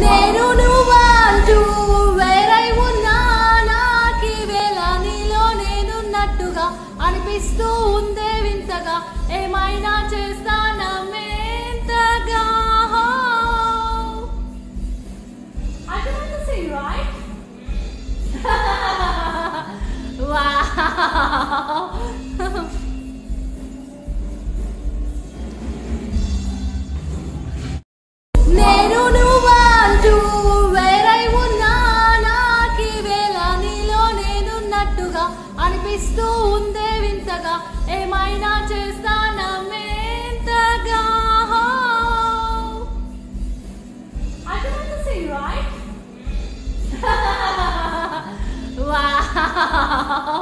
నేను నువ్వంటూ వేరై ఉన్నా నాకి వేళ నీలో నేనున్నట్టుగా అనిపిస్తూ ఉందే వింతగా ఏమైనా చేస్తానా మెంతగా. I don't want to sing, right? Wow. నేను నువ్వంటూ వేరై ఉన్నా నాకి వేళ నీలో నేనున్నట్టుగా అనిపిస్తూ ఉందే వింతగా ఏమైనా చేస్తానా మెంతగా. I don't want to sing, right? Wow.